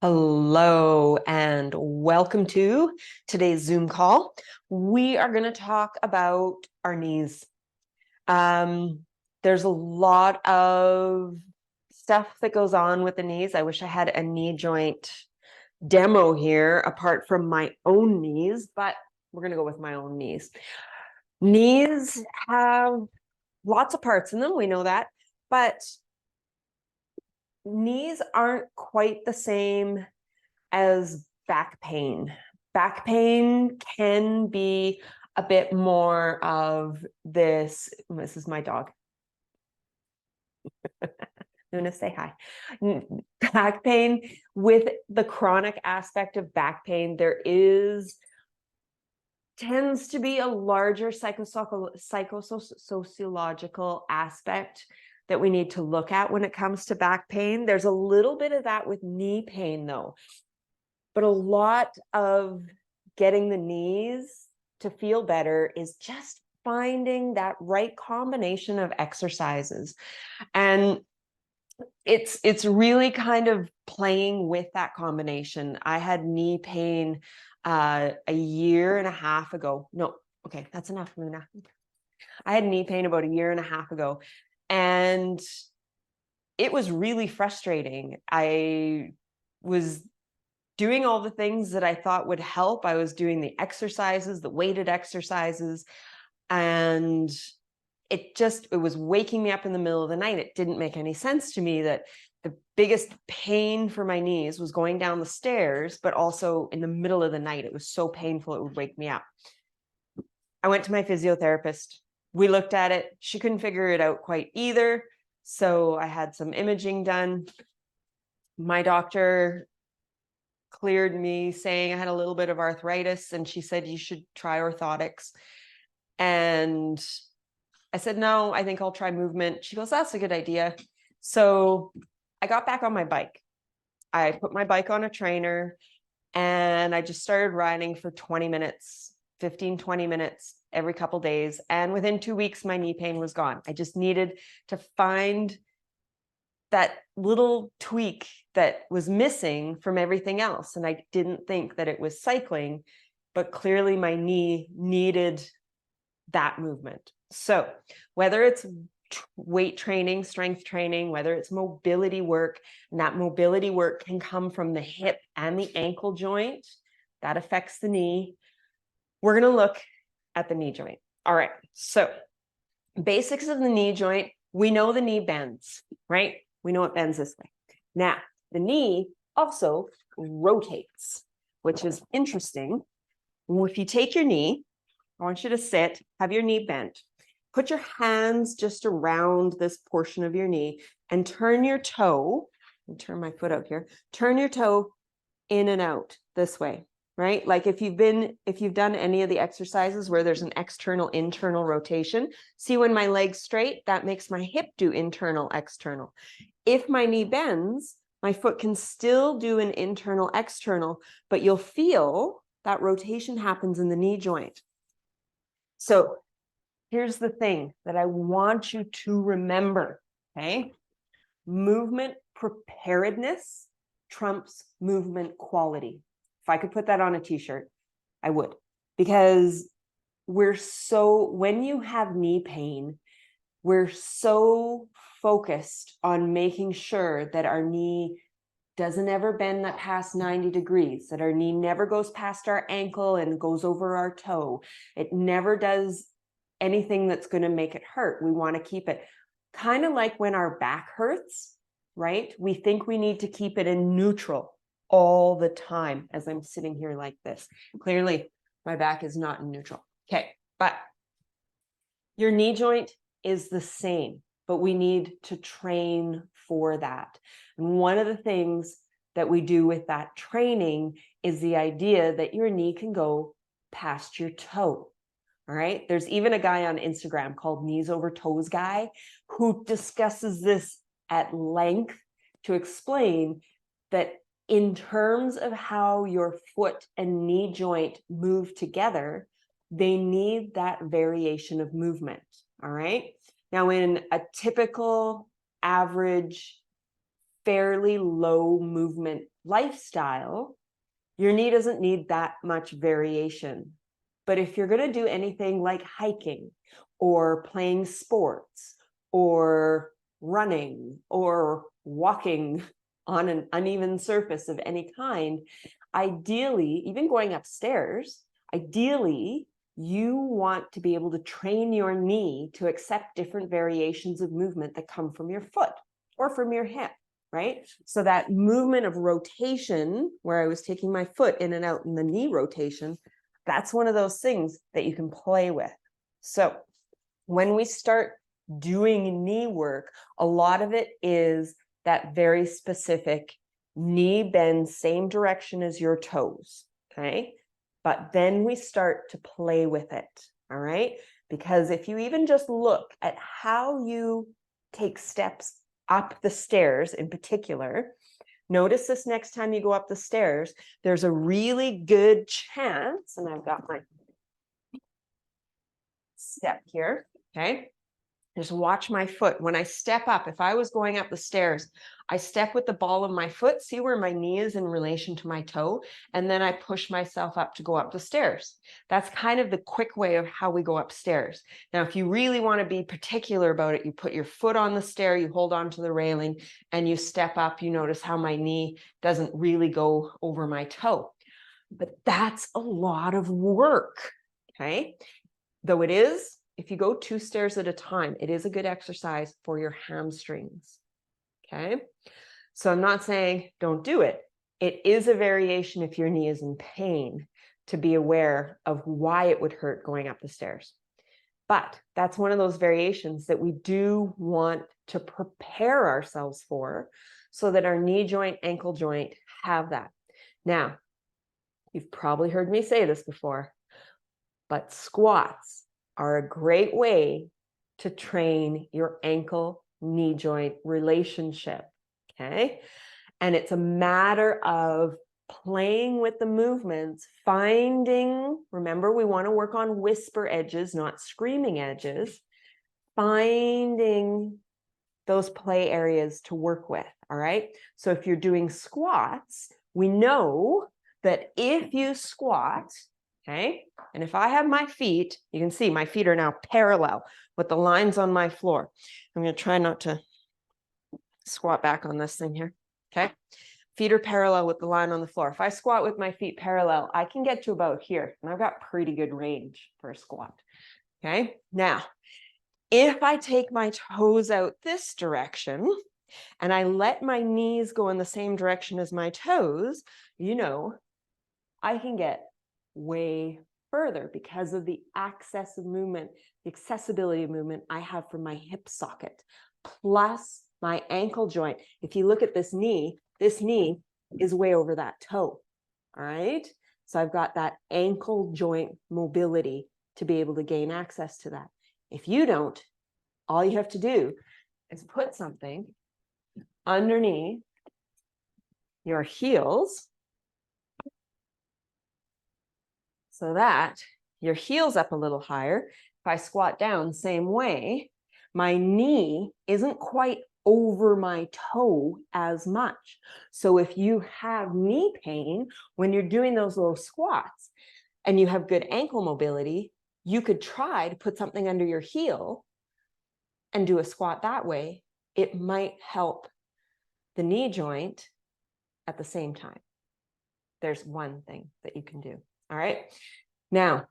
Hello and welcome to today's Zoom call. We are going to talk about our knees. There's a lot of stuff that goes on with the knees. I wish I had a knee joint demo here apart from my own knees, but we're going to go with my own knees. Knees have lots of parts in them, we know that, but knees aren't quite the same as back pain. Back pain can be a bit more of this. This is my dog. Luna, say hi. Back pain, with the chronic aspect of back pain, there tends to be a larger psychosociological aspect that we need to look at when it comes to back pain. There's a little bit of that with knee pain though. But a lot of getting the knees to feel better is just finding that right combination of exercises. And it's really kind of playing with that combination. I had knee pain a year and a half ago. No, okay, that's enough, Luna. I had knee pain about a year and a half ago, and it was really frustrating. I was doing all the things that I thought would help. I was doing the exercises, the weighted exercises, and it was waking me up in the middle of the night. It didn't make any sense to me that the biggest pain for my knees was going down the stairs, but also in the middle of the night. It was so painful, it would wake me up. I went to my physiotherapist. We looked at it. She couldn't figure it out quite either. So I had some imaging done. My doctor cleared me saying I had a little bit of arthritis, and she said you should try orthotics. And I said, no, I think I'll try movement. She goes, that's a good idea. So I got back on my bike. I put my bike on a trainer and I just started riding for 20 minutes, 15, 20 minutes every couple of days. And within 2 weeks, my knee pain was gone. I just needed to find that little tweak that was missing from everything else. And I didn't think that it was cycling, but clearly my knee needed that movement. So whether it's weight training, strength training, whether it's mobility work, and that mobility work can come from the hip and the ankle joint, that affects the knee. We're going to look at the knee joint. All right. So basics of the knee joint, we know the knee bends, right? We know it bends this way. Now, the knee also rotates, which is interesting. If you take your knee, I want you to sit, have your knee bent. Put your hands just around this portion of your knee and turn your toe, turn my foot out here, turn your toe in and out this way, right? Like if you've done any of the exercises where there's an external, internal rotation, see when my leg's straight, that makes my hip do internal, external. If my knee bends, my foot can still do an internal, external, but you'll feel that rotation happens in the knee joint. So here's the thing that I want you to remember, okay? Movement preparedness trumps movement quality. If I could put that on a t-shirt, I would. Because when you have knee pain, we're so focused on making sure that our knee doesn't ever bend that past 90 degrees, that our knee never goes past our ankle and goes over our toe. It never does anything that's going to make it hurt. We want to keep it kind of like when our back hurts, right? We think we need to keep it in neutral all the time as I'm sitting here like this. Clearly, my back is not in neutral. Okay, but your knee joint is the same, but we need to train for that. And one of the things that we do with that training is the idea that your knee can go past your toe. All right. There's even a guy on Instagram called Knees Over Toes Guy who discusses this at length to explain that in terms of how your foot and knee joint move together, they need that variation of movement. All right. Now, in a typical, average, fairly low movement lifestyle, your knee doesn't need that much variation. But if you're going to do anything like hiking or playing sports or running or walking on an uneven surface of any kind, ideally, even going upstairs, ideally, you want to be able to train your knee to accept different variations of movement that come from your foot or from your hip, right? So that movement of rotation, where I was taking my foot in and out in the knee rotation, that's one of those things that you can play with. So when we start doing knee work, a lot of it is that very specific knee bend, same direction as your toes, okay? But then we start to play with it, all right? Because if you even just look at how you take steps up the stairs in particular, notice this next time you go up the stairs, there's a really good chance, and I've got my step here, okay? Just watch my foot. When I step up, if I was going up the stairs, I step with the ball of my foot, see where my knee is in relation to my toe, and then I push myself up to go up the stairs. That's kind of the quick way of how we go upstairs. Now, if you really want to be particular about it, you put your foot on the stair, you hold on to the railing, and you step up. You notice how my knee doesn't really go over my toe. But that's a lot of work, okay? Though it is, if you go 2 stairs at a time, it is a good exercise for your hamstrings, okay? So I'm not saying don't do it. It is a variation if your knee is in pain to be aware of why it would hurt going up the stairs. But that's one of those variations that we do want to prepare ourselves for so that our knee joint, ankle joint have that. Now, you've probably heard me say this before, but squats are a great way to train your ankle knee joint relationship, okay? And it's a matter of playing with the movements, finding, remember, we want to work on whisper edges, not screaming edges, finding those play areas to work with, all right? So if you're doing squats, we know that if you squat, okay, and if I have my feet, you can see my feet are now parallel with the lines on my floor. I'm going to try not to squat back on this thing here, okay? Feet are parallel with the line on the floor. If I squat with my feet parallel, I can get to about here, and I've got pretty good range for a squat, okay? Now, if I take my toes out this direction, and I let my knees go in the same direction as my toes, you know, I can get way further because of the access of movement, the accessibility of movement I have from my hip socket, plus my ankle joint. If you look at this knee is way over that toe, all right? So I've got that ankle joint mobility to be able to gain access to that. If you don't, all you have to do is put something underneath your heels so that your heel's up a little higher. If I squat down, same way, my knee isn't quite over my toe as much. So if you have knee pain when you're doing those little squats and you have good ankle mobility, you could try to put something under your heel and do a squat that way. It might help the knee joint at the same time. There's one thing that you can do. All right. Now,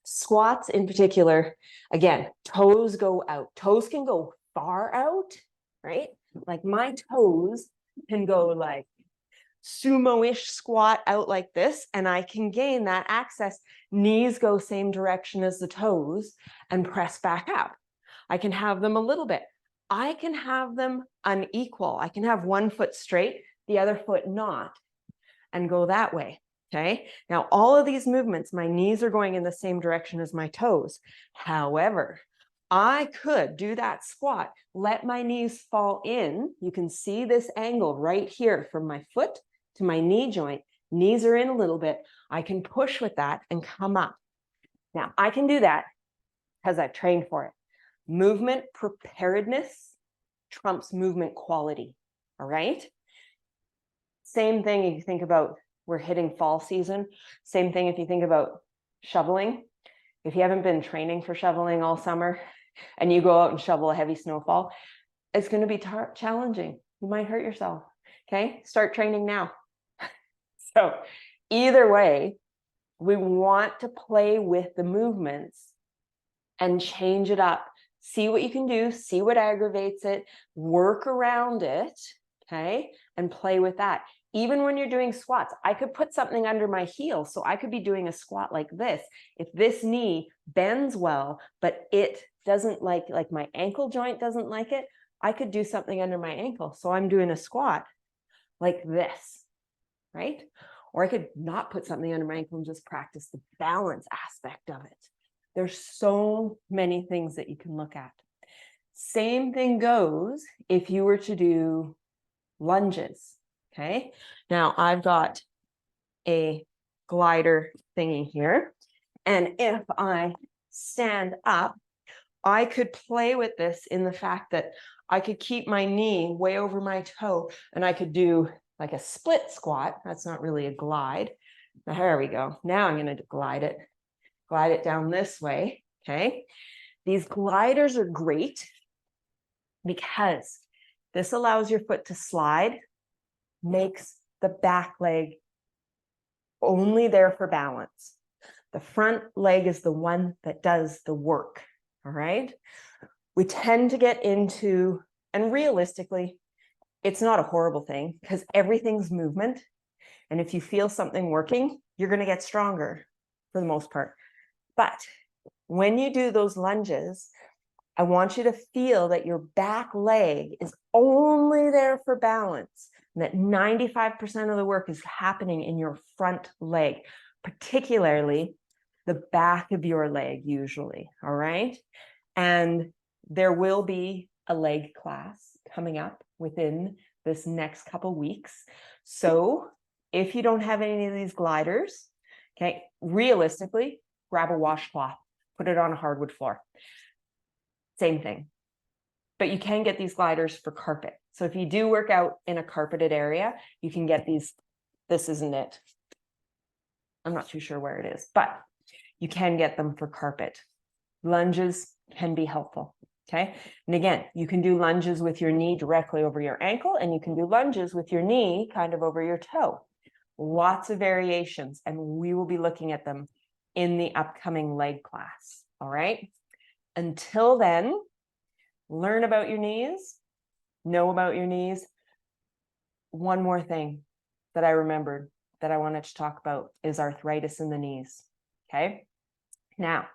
squats in particular, again, toes go out. Toes can go far out, right? Like my toes can go like sumo-ish squat out like this, and I can gain that access. Knees go same direction as the toes and press back up. I can have them a little bit. I can have them unequal. I can have one foot straight, the other foot not, and go that way. Okay. Now, all of these movements, my knees are going in the same direction as my toes. However, I could do that squat, let my knees fall in. You can see this angle right here from my foot to my knee joint. Knees are in a little bit. I can push with that and come up. Now, I can do that because I've trained for it. Movement preparedness trumps movement quality. all right? Same thing if you think about, we're hitting fall season. Same thing if you think about shoveling. If you haven't been training for shoveling all summer and you go out and shovel a heavy snowfall, it's going to be challenging. You might hurt yourself. Okay, start training now. So either way, we want to play with the movements and change it up. See what you can do, see what aggravates it, work around it, okay, and play with that. Even when you're doing squats, I could put something under my heel, so I could be doing a squat like this. If this knee bends well, but it doesn't like my ankle joint doesn't like it, I could do something under my ankle. So I'm doing a squat like this, right? Or I could not put something under my ankle and just practice the balance aspect of it. There's so many things that you can look at. Same thing goes if you were to do lunges, okay? Now I've got a glider thingy here. And if I stand up, I could play with this in the fact that I could keep my knee way over my toe and I could do like a split squat. That's not really a glide. Now, there we go. Now I'm going to glide it down this way. Okay. These gliders are great because this allows your foot to slide, makes the back leg only there for balance. The front leg is the one that does the work. All right. We tend to get into, and realistically, it's not a horrible thing because everything's movement. And if you feel something working, you're going to get stronger for the most part. But when you do those lunges, I want you to feel that your back leg is only there for balance, and that 95% of the work is happening in your front leg, particularly the back of your leg usually, all right? And there will be a leg class coming up within this next couple weeks. So if you don't have any of these gliders, okay, realistically, grab a washcloth, put it on a hardwood floor. Same thing. But you can get these gliders for carpet. So if you do work out in a carpeted area, you can get these. This isn't it. I'm not too sure where it is, but you can get them for carpet. Lunges can be helpful. Okay. And again, you can do lunges with your knee directly over your ankle, and you can do lunges with your knee kind of over your toe. Lots of variations, and we will be looking at them in the upcoming leg class. All right. Until then, learn about your knees, know about your knees. One more thing that I remembered that I wanted to talk about is arthritis in the knees. Okay. Now,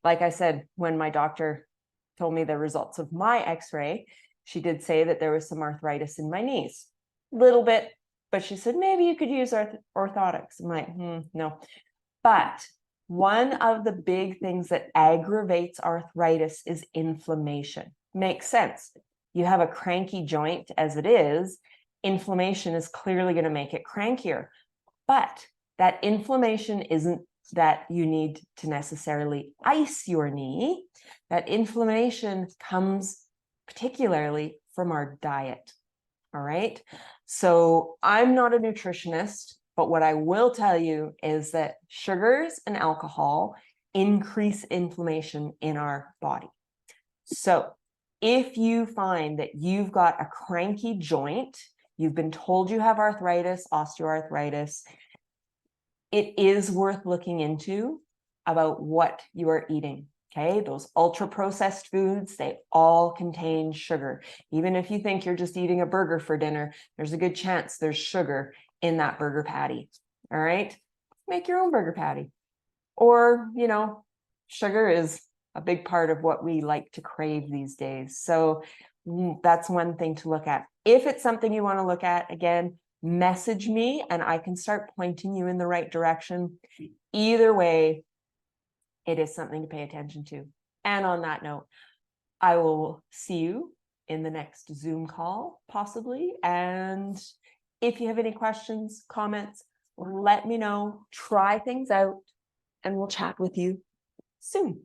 like I said, when my doctor told me the results of my x-ray, she did say that there was some arthritis in my knees, little bit, but she said, maybe you could use orthotics. I'm like, no. But one of the big things that aggravates arthritis is inflammation. Makes sense. You have a cranky joint as it is, inflammation is clearly going to make it crankier. But that inflammation isn't that you need to necessarily ice your knee. That inflammation comes particularly from our diet. All right. So I'm not a nutritionist, but what I will tell you is that sugars and alcohol increase inflammation in our body. So if you find that you've got a cranky joint, you've been told you have arthritis, osteoarthritis, it is worth looking into about what you are eating. Okay, those ultra processed foods, they all contain sugar. Even if you think you're just eating a burger for dinner, there's a good chance there's sugar in that burger patty. All right, make your own burger patty. Or, sugar is a big part of what we like to crave these days. So that's one thing to look at. If it's something you want to look at, again, message me and I can start pointing you in the right direction. Either way, it is something to pay attention to. And on that note, I will see you in the next Zoom call, possibly. And if you have any questions, comments, let me know. Try things out, and we'll chat with you soon.